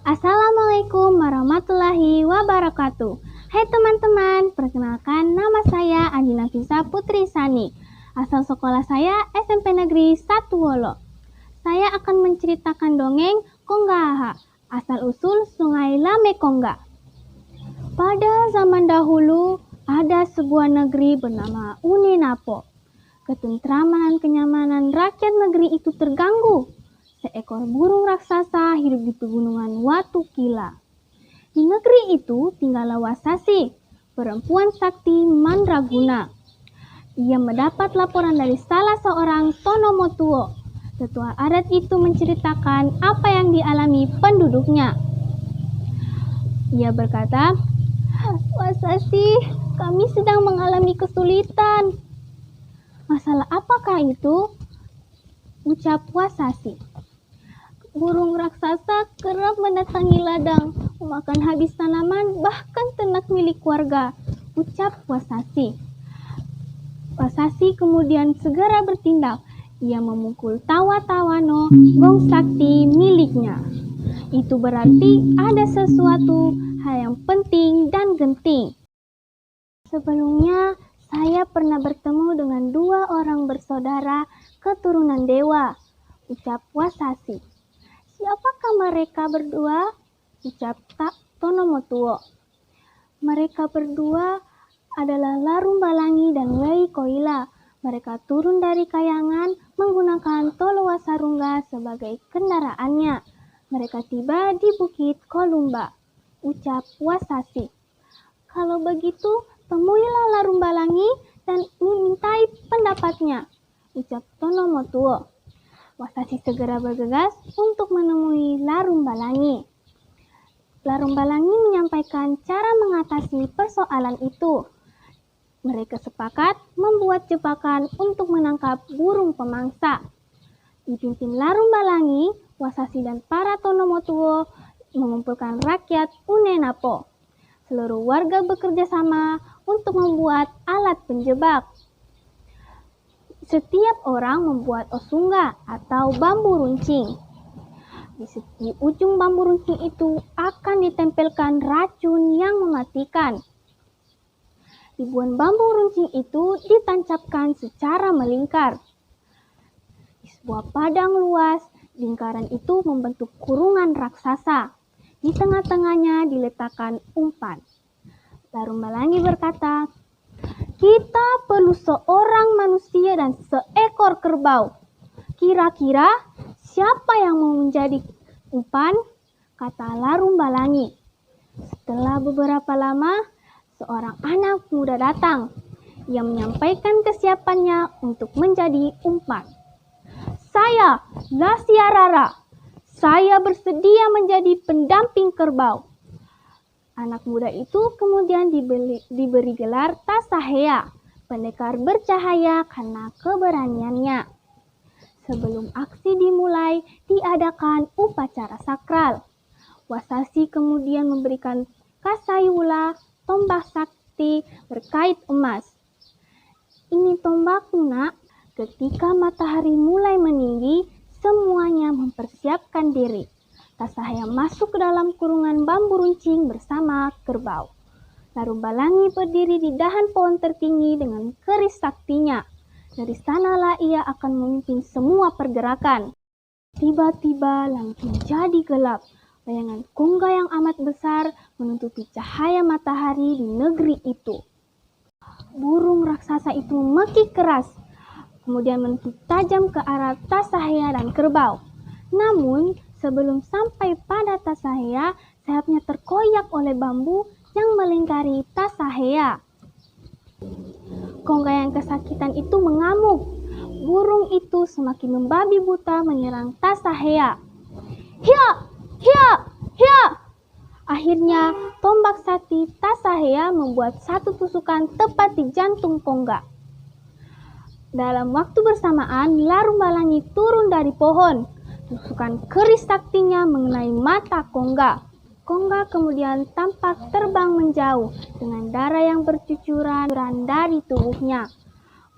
Assalamualaikum warahmatullahi wabarakatuh. Hai teman-teman, perkenalkan nama saya Andi Nafisa Putri Sani. Asal sekolah saya SMP Negeri 1 Wolo. Saya akan menceritakan dongeng Konggaha, asal-usul Sungai Lame Kongga. Pada zaman dahulu, ada sebuah negeri bernama Unenapo. Ketentraman dan kenyamanan rakyat negeri itu terganggu. Seekor burung raksasa hidup di pegunungan Watu Kila. Di negeri itu tinggallah Wasasi, perempuan sakti mandraguna. Ia mendapat laporan dari salah seorang Tonomotuo. Tetua adat itu menceritakan apa yang dialami penduduknya. Ia berkata, "Wasasi, kami sedang mengalami kesulitan." "Masalah apakah itu?" ucap Wasasi. "Burung raksasa kerap mendatangi ladang, memakan habis tanaman, bahkan ternak milik warga," ucap Wasasi. Wasasi kemudian segera bertindak. Ia memukul Tawa-Tawano, gong sakti miliknya. Itu berarti ada sesuatu hal yang penting dan genting. Sebelumnya, saya pernah bertemu dengan dua orang bersaudara keturunan dewa, ucap Wasasi. "Siapakah mereka berdua?" ucap Tonomotuo. "Mereka berdua adalah Larumbalangi dan Wei Koila. Mereka turun dari kayangan menggunakan Tolowasarungga sebagai kendaraannya. Mereka tiba di Bukit Kolumba," ucap Wasasi. "Kalau begitu, temuilah Larumbalangi dan mintai pendapatnya," ucap Tonomotuo. Wasasi segera bergegas untuk menemui Larumbalangi. Larumbalangi menyampaikan cara mengatasi persoalan itu. Mereka sepakat membuat jebakan untuk menangkap burung pemangsa. Dipimpin Larumbalangi, Wasasi dan para Tonomotuo mengumpulkan rakyat Unenapo. Seluruh warga bekerja sama untuk membuat alat penjebak. Setiap orang membuat osungga atau bambu runcing. Di ujung bambu runcing itu akan ditempelkan racun yang mematikan. Ribuan bambu runcing itu ditancapkan secara melingkar. Di sebuah padang luas, lingkaran itu membentuk kurungan raksasa. Di tengah-tengahnya diletakkan umpan. Larumbalangi berkata, "Kita perlu seorang manusia dan seekor kerbau. Kira-kira siapa yang mau menjadi umpan?" kata Larumbalangi. Setelah beberapa lama, seorang anak muda datang. Ia menyampaikan kesiapannya untuk menjadi umpan. "Saya, Lasiarara. Saya bersedia menjadi pendamping kerbau." Anak muda itu kemudian diberi gelar Tasahea, pendekar bercahaya karena keberaniannya. Sebelum aksi dimulai, diadakan upacara sakral. Wasasi kemudian memberikan Kasayula, tombak sakti berkait emas. "Ini tombakmu, nak. Ketika matahari mulai meninggi, semuanya mempersiapkan diri." Tasahaya masuk ke dalam kurungan bambu runcing bersama kerbau. Larumbalangi berdiri di dahan pohon tertinggi dengan keris saktinya. Dari sanalah ia akan memimpin semua pergerakan. Tiba-tiba langit menjadi gelap. Bayangan Kongga yang amat besar menutupi cahaya matahari di negeri itu. Burung raksasa itu mekik keras, kemudian menekik tajam ke arah Tasahaya dan kerbau. Namun, sebelum sampai pada Tasahaya, sayapnya terkoyak oleh bambu yang melingkari Tasahaya. Kongga yang kesakitan itu mengamuk. Burung itu semakin membabi buta menyerang Tasahaya. "Hia! Hia! Hia!" Akhirnya, tombak sakti Tasahaya membuat satu tusukan tepat di jantung Kongga. Dalam waktu bersamaan, Larumbalangi turun dari pohon. Tusukan keris saktinya mengenai mata Kongga. Kongga kemudian tampak terbang menjauh dengan darah yang bercucuran dari tubuhnya.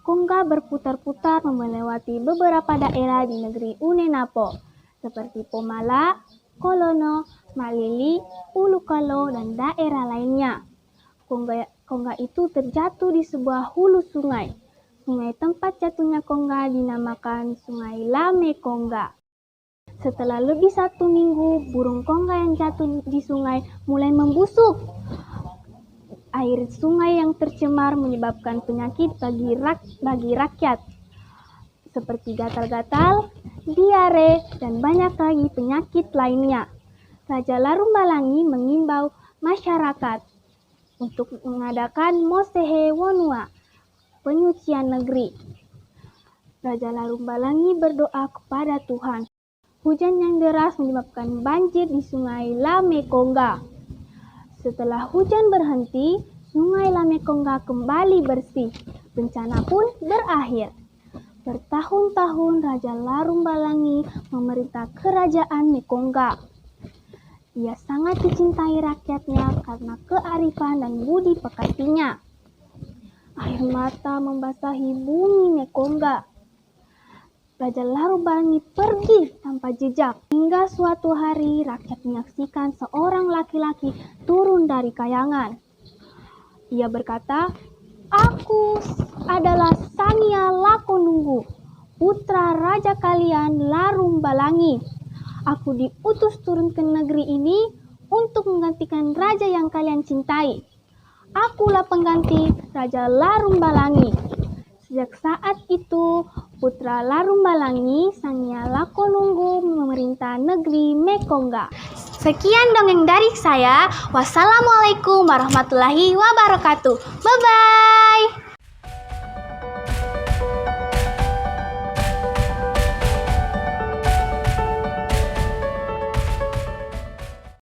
Kongga berputar-putar melewati beberapa daerah di negeri Unenapo, seperti Pomala, Kolono, Malili, Ulukalo, dan daerah lainnya. Kongga itu terjatuh di sebuah hulu sungai. Sungai tempat jatuhnya kongga dinamakan Sungai Lame Kongga. Setelah lebih 1 minggu, burung kongga yang jatuh di sungai mulai membusuk. Air sungai yang tercemar menyebabkan penyakit bagi rakyat, seperti gatal-gatal, diare, dan banyak lagi penyakit lainnya. Raja Larumbalangi mengimbau masyarakat untuk mengadakan Mosehe Wonua, penyucian negeri. Raja Larumbalangi berdoa kepada Tuhan. Hujan yang deras menyebabkan banjir di Sungai Lame Kongga. Setelah hujan berhenti, Sungai Lame Kongga kembali bersih. Bencana pun berakhir. Bertahun-tahun Raja Larumbalangi memerintah kerajaan Mekongga. Ia sangat dicintai rakyatnya karena kearifan dan budi pekertinya. Air mata membasahi bumi Mekongga. Raja Larumbalangi pergi tanpa jejak. Hingga suatu hari rakyat menyaksikan seorang laki-laki turun dari kayangan. Ia berkata, "Aku adalah Sania Lakonunggu, putra raja kalian Larumbalangi. Aku diutus turun ke negeri ini untuk menggantikan raja yang kalian cintai. Akulah pengganti Raja Larumbalangi." Sejak saat itu, putra Larumbalangi, Sania Lakonunggu, memerintah negeri Mekongga. Sekian dongeng dari saya. Wassalamualaikum warahmatullahi wabarakatuh. Bye-bye.